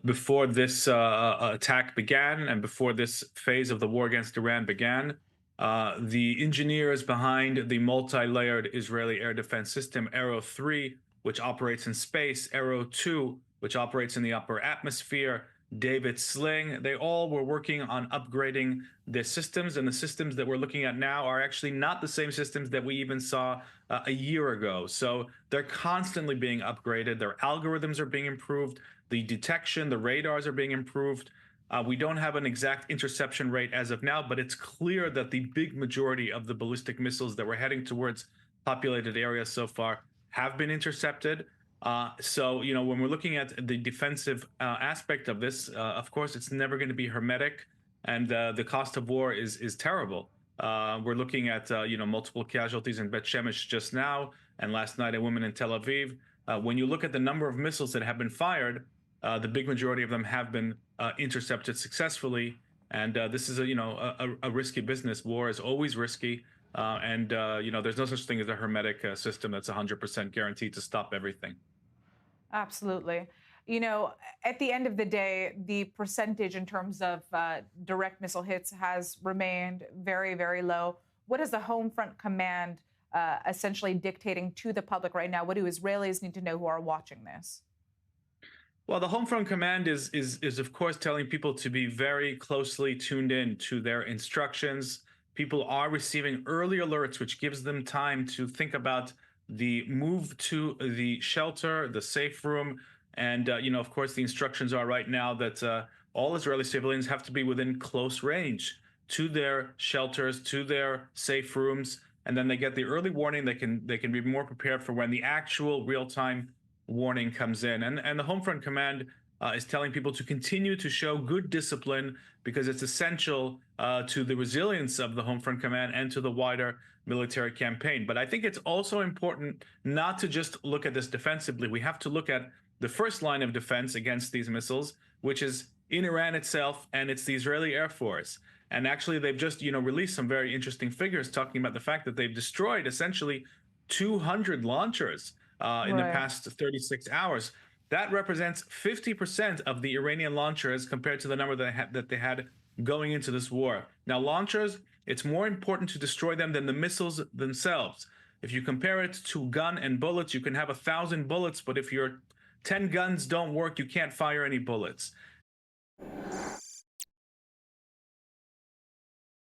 before this attack began and before this phase of the war against Iran began. The engineers behind the multi-layered Israeli air defense system, Arrow 3, which operates in space, Arrow 2, which operates in the upper atmosphere, David Sling, they all were working on upgrading their systems. And the systems that we're looking at now are actually not the same systems that we even saw a year ago. So they're constantly being upgraded. Their algorithms are being improved. The detection, the radars are being improved. We don't have an exact interception rate as of now, but it's clear that the big majority of the ballistic missiles that were heading towards populated areas so far have been intercepted. So, when we're looking at the defensive aspect of this, of course, it's never going to be hermetic, and the cost of war is terrible. We're looking at, multiple casualties in Bet Shemesh just now, and last night a woman in Tel Aviv. When you look at the number of missiles that have been fired, the big majority of them have been intercepted successfully, and this is a risky business. War is always risky, and there's no such thing as a hermetic system that's 100% guaranteed to stop everything. Absolutely. At the end of the day, the percentage in terms of direct missile hits has remained very, very low. What is the Home Front Command essentially dictating to the public right now? What do Israelis need to know who are watching this? Well, the Home Front Command is of course telling people to be very closely tuned in to their instructions. People are receiving early alerts, which gives them time to think about the move to the shelter, the safe room, and of course, the instructions are right now that all Israeli civilians have to be within close range to their shelters, to their safe rooms, and then they get the early warning. They can be more prepared for when the actual real time warning comes in. And the Homefront Command is telling people to continue to show good discipline because it's essential to the resilience of the Homefront Command and to the wider military campaign. But I think it's also important not to just look at this defensively. We have to look at the first line of defense against these missiles, which is in Iran itself, and it's the Israeli Air Force. And actually, they've just released some very interesting figures talking about the fact that they've destroyed essentially 200 launchers in the Right. past 36 hours. That represents 50% of the Iranian launchers compared to the number that they had going into this war. Now, launchers, it's more important to destroy them than the missiles themselves. If you compare it to gun and bullets, you can have 1,000 bullets, but if your 10 guns don't work, you can't fire any bullets.